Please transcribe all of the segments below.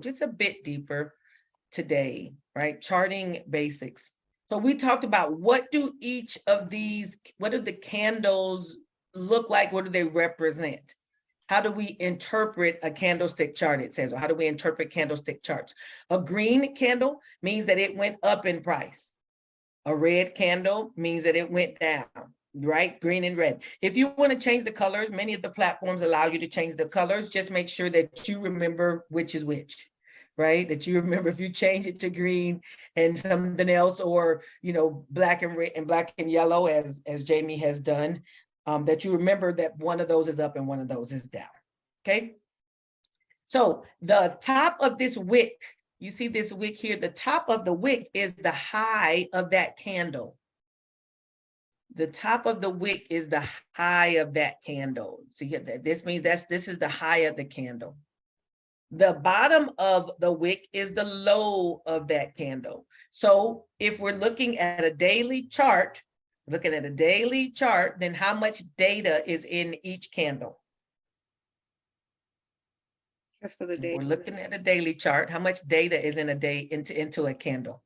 just a bit deeper today, right? Charting basics. So we talked about what do each of these, what do the candles look like? What do they represent? How do we interpret a candlestick chart, it says, or how do we interpret candlestick charts? A green candle means that it went up in price. A red candle means that it went down, right? Green and red. If you want to change the colors, many of the platforms allow you to change the colors. Just make sure that you remember which is which, right? That you remember if you change it to green and something else, or, you know, black and red and black and yellow, as Jamie has done, that you remember that one of those is up and one of those is down, okay? So the top of this wick, you see this wick here, the top of the wick is the high of that candle. The top of the wick is the high of that candle. See, this means this is the high of the candle. The bottom of the wick is the low of that candle. So if we're looking at a daily chart, then how much data is in each candle? Just for the day. We're looking at a daily chart. How much data is in a day into a candle?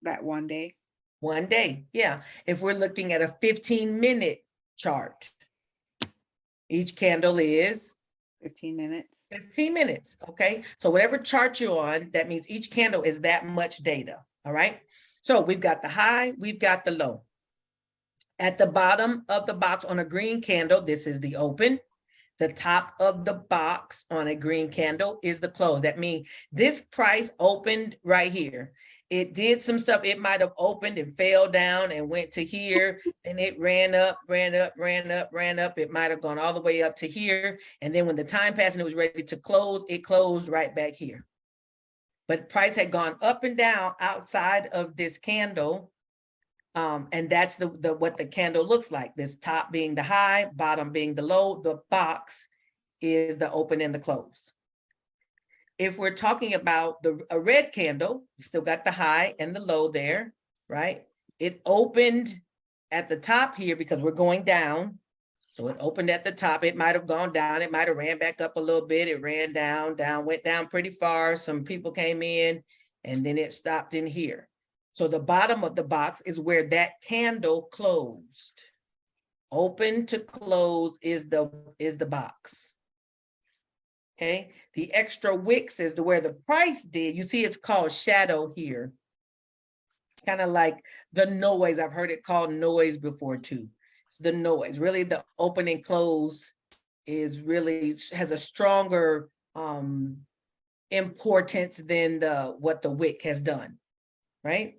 That one day. One day, yeah. If we're looking at a 15-minute chart, each candle is 15 minutes. 15 minutes, okay? So whatever chart you're on, that means each candle is that much data, all right? So we've got the high, we've got the low. At the bottom of the box on a green candle, this is the open. The top of the box on a green candle is the close. That means this price opened right here. It did some stuff. It might have opened and fell down and went to here. And it ran up. It might have gone all the way up to here. And then when the time passed and it was ready to close, it closed right back here. But price had gone up and down outside of this candle. And that's what the candle looks like. This top being the high, bottom being the low. The box is the open and the close. If we're talking about a red candle, you still got the high and the low there, right? It opened at the top here because we're going down. So it opened at the top. It might have gone down. It might have ran back up a little bit. It ran down, went down pretty far. Some people came in and then it stopped in here. So the bottom of the box is where that candle closed. Open to close is the box. Okay, the extra wicks is where the price did. You see, it's called shadow here. Kind of like the noise. I've heard it called noise before too. It's the noise. Really, the open and close is really has a stronger importance than what the wick has done, right?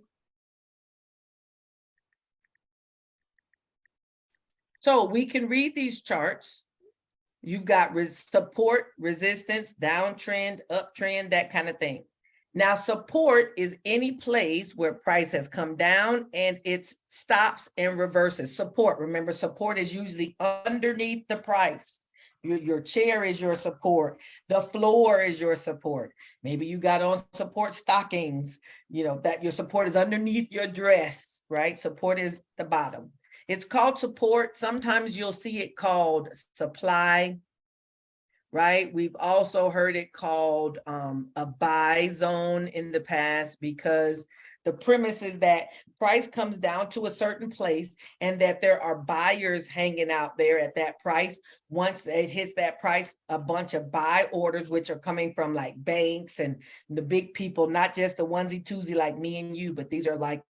So we can read these charts. You've got support, resistance, downtrend, uptrend, that kind of thing. Now, support is any place where price has come down and it stops and reverses. Support, remember, support is usually underneath the price. Your chair is your support. The floor is your support. Maybe you got on support stockings, you know, that your support is underneath your dress, right? Support is the bottom. It's called support. Sometimes you'll see it called supply, right? We've also heard it called a buy zone in the past, because the premise is that price comes down to a certain place and that there are buyers hanging out there at that price. Once it hits that price, a bunch of buy orders, which are coming from like banks and the big people, not just the onesie twosie like me and you, but these are like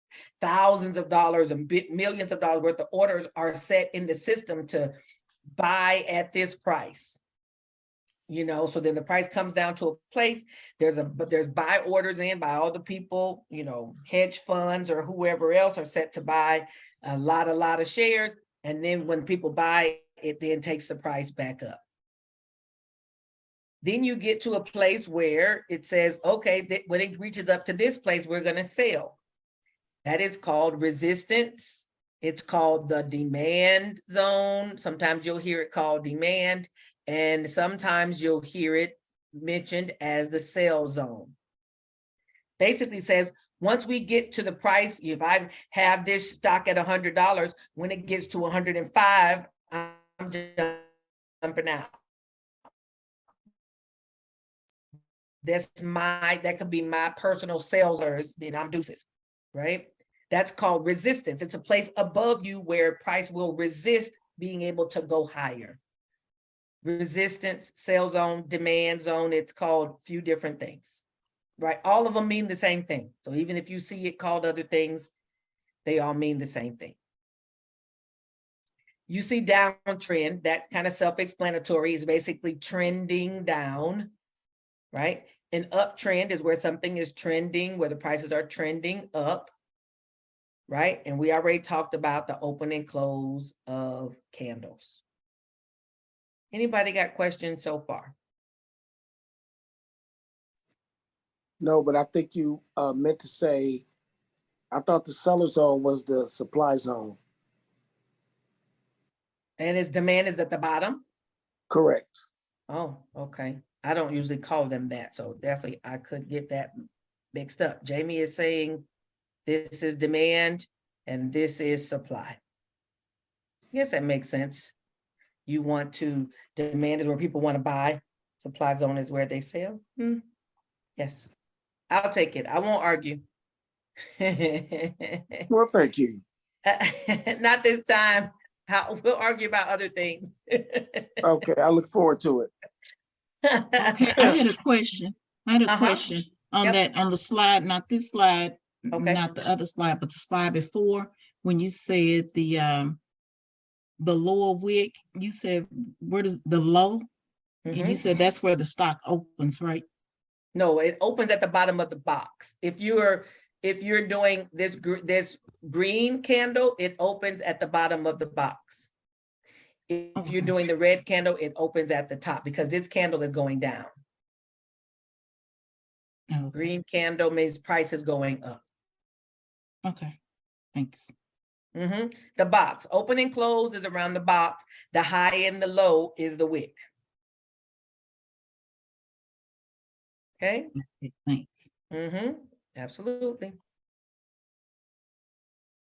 thousands of dollars and millions of dollars worth of orders are set in the system to buy at this price. You know, so then the price comes down to a place, there's buy orders in by all the people, you know, hedge funds or whoever else are set to buy a lot of shares. And then when people buy, it then takes the price back up. Then you get to a place where it says, okay, when it reaches up to this place, we're going to sell. That is called resistance. It's called the demand zone. Sometimes you'll hear it called demand, and sometimes you'll hear it mentioned as the sell zone. Basically says, once we get to the price, if I have this stock at $100, when it gets to 105, I'm jumping out. that could be my personal sales orders, then I'm deuces, right? That's called resistance. It's a place above you where price will resist being able to go higher. Resistance, sell zone, demand zone, it's called a few different things, right? All of them mean the same thing. So even if you see it called other things, they all mean the same thing. You see downtrend, that's kind of self-explanatory, is basically trending down, right? An uptrend is where something is trending, where the prices are trending up, right? And we already talked about the open and close of candles. Anybody got questions so far? No, but I think you meant to say, I thought the seller zone was the supply zone. And its demand is at the bottom? Correct. Oh, okay. I don't usually call them that, so definitely I could get that mixed up. Jamie is saying this is demand and this is supply. Yes, that makes sense. You want to, demand is where people want to buy, supply zone is where they sell. Yes, I'll take it. I won't argue. Well, thank you. Not this time. We'll argue about other things. Okay, I look forward to it. Okay, I had a question. I had a Uh-huh. question on Yep. that, on the slide, not this slide, Okay. not the other slide, but the slide before, when you said the lower wick, you said, where does the low? And you Mhm. said that's where the stock opens, right? No, it opens at the bottom of the box. If you're doing this green candle, it opens at the bottom of the box. If you're Okay. doing the red candle, it opens at the top because this candle is going down. Okay. Green candle means price is going up. Okay, thanks. The box, open and close is around the box. The high and the low is the wick. Okay? Okay, thanks. Absolutely.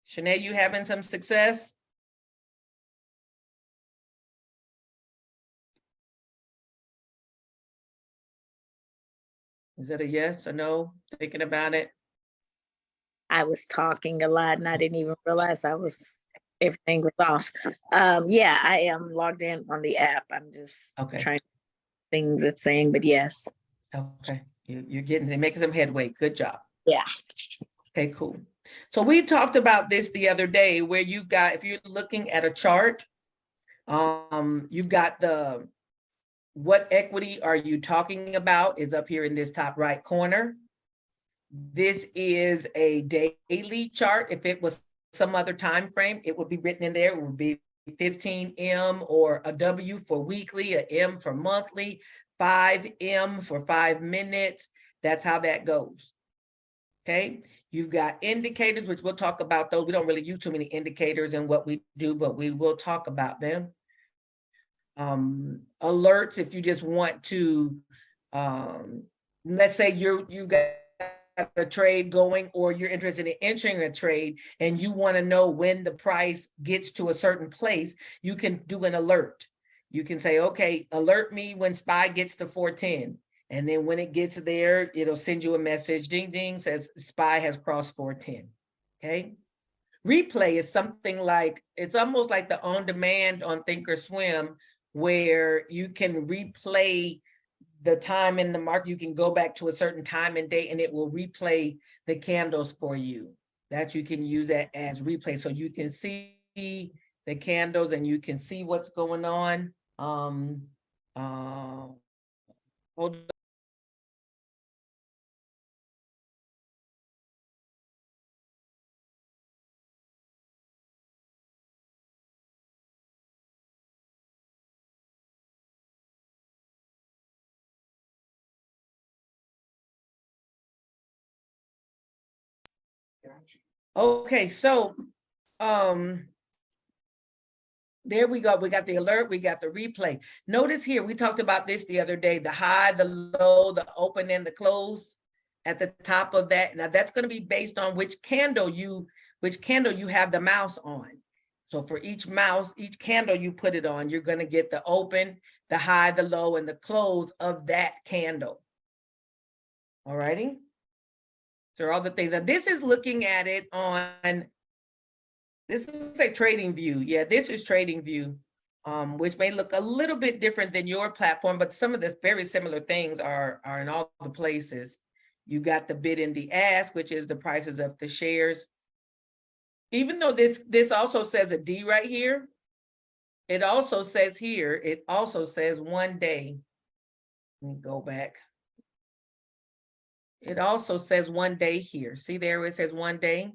Shanae, you having some success? Is that a yes or no? Thinking about it? I was talking a lot and I didn't even realize everything was off. Yeah, I am logged in on the app. I'm just Okay. trying things it's saying, but yes. Okay, you're making some headway. Good job. Yeah. Okay, cool. So we talked about this the other day where you've got, if you're looking at a chart, you've got what equity are you talking about is up here in this top right corner. This is a daily chart. If it was some other time frame, it would be written in there. It would be 15M or a W for weekly, a M for monthly, 5M for 5 minutes. That's how that goes. Okay, you've got indicators, which we'll talk about those. We don't really use too many indicators in what we do, but we will talk about them. Alerts, if you just want to, let's say you got a trade going or you're interested in entering a trade and you want to know when the price gets to a certain place, you can do an alert. You can say, okay, alert me when SPY gets to 410. And then when it gets there, it'll send you a message, ding, ding, says SPY has crossed 410, okay? Replay is something like, it's almost like the on-demand on Thinkorswim where you can replay the time in the market. You can go back to a certain time and date and it will replay the candles for you. That you can use that as replay. So you can see the candles and you can see what's going on. Hold on. Okay, so there we go. We got the alert, we got the replay. Notice here, we talked about this the other day, the high, the low, the open and the close at the top of that. Now that's going to be based on which candle you have the mouse on. So for each candle you put it on, you're going to get the open, the high, the low, and the close of that candle. All righty. So all the things, and this is looking at it on, this is a trading view. Yeah, this is trading view, which may look a little bit different than your platform, but some of the very similar things are in all the places. You got the bid and the ask, which is the prices of the shares. Even though this also says a D right here, it also says here, it also says 1 day. Let me go back. It also says 1 day here. See there where it says 1 day?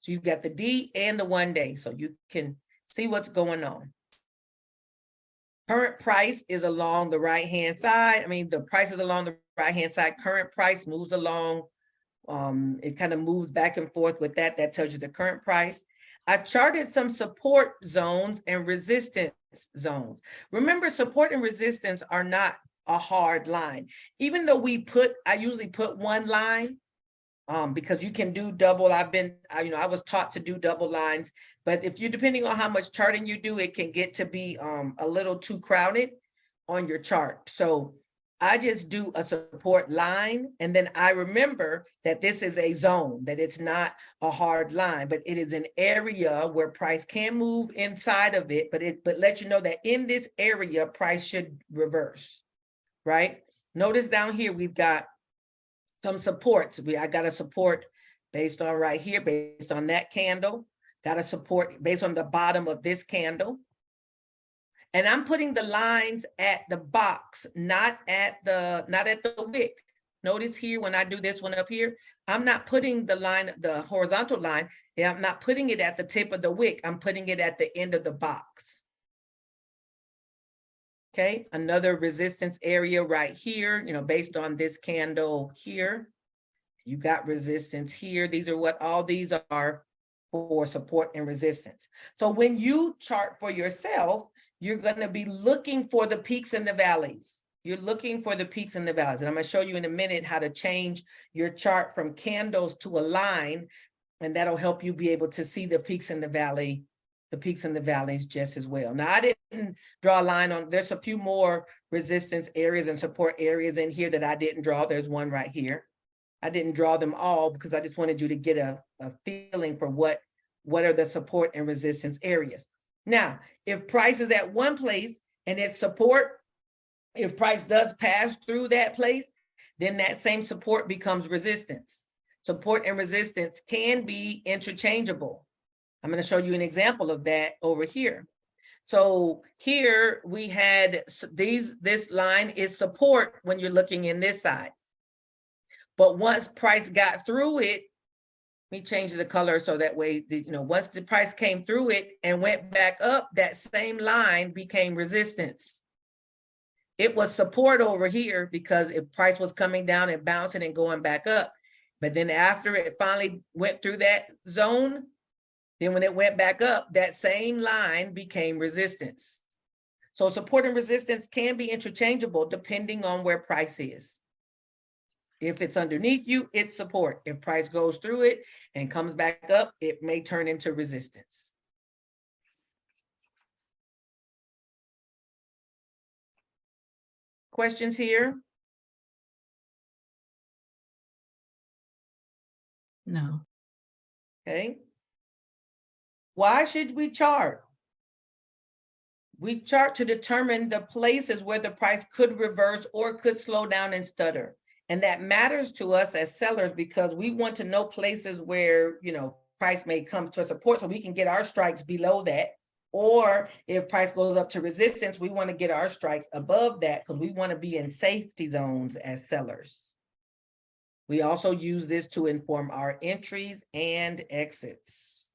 So you've got the D and the 1 day, so you can see what's going on. Current price is along the right-hand side. I mean, the price is along the right-hand side. Current price moves along. It kind of moves back and forth with that. That tells you the current price. I charted some support zones and resistance zones. Remember, support and resistance are not a hard line. Even though I usually put one line, because you can do double. I was taught to do double lines, but if you're depending on how much charting you do, it can get to be a little too crowded on your chart. So I just do a support line, and then I remember that this is a zone, that it's not a hard line, but it is an area where price can move inside of it, but let you know that in this area, price should reverse, right? Notice down here, we've got some supports. I got a support based on right here, based on that candle, got a support based on the bottom of this candle. And I'm putting the lines at the box, not at the wick. Notice here, when I do this one up here, I'm not putting the line, the horizontal line, I'm not putting it at the tip of the wick. I'm putting it at the end of the box. Okay, another resistance area right here, based on this candle here. You got resistance here. These are what all these are for, support and resistance. So when you chart for yourself, you're going to be looking for the peaks and the valleys. You're looking for the peaks and the valleys. And I'm going to show you in a minute how to change your chart from candles to a line, and that'll help you be able to see the peaks and the valleys just as well. Now, I didn't draw a line on, there's a few more resistance areas and support areas in here that I didn't draw. There's one right here. I didn't draw them all because I just wanted you to get a feeling for what are the support and resistance areas. Now, if price is at one place and it's support, if price does pass through that place, then that same support becomes resistance. Support and resistance can be interchangeable. I'm going to show you an example of that over here. So here we had this line is support when you're looking in this side. But once price got through it, let me change the color so that way, once the price came through it and went back up, that same line became resistance. It was support over here because if price was coming down and bouncing and going back up, but then after it finally went through that zone, then when it went back up, that same line became resistance. So support and resistance can be interchangeable depending on where price is. If it's underneath you, it's support. If price goes through it and comes back up, it may turn into resistance. Questions here? No. Okay. Why should we chart? We chart to determine the places where the price could reverse or could slow down and stutter. And that matters to us as sellers because we want to know places where, price may come to support so we can get our strikes below that. Or if price goes up to resistance, we want to get our strikes above that because we want to be in safety zones as sellers. We also use this to inform our entries and exits.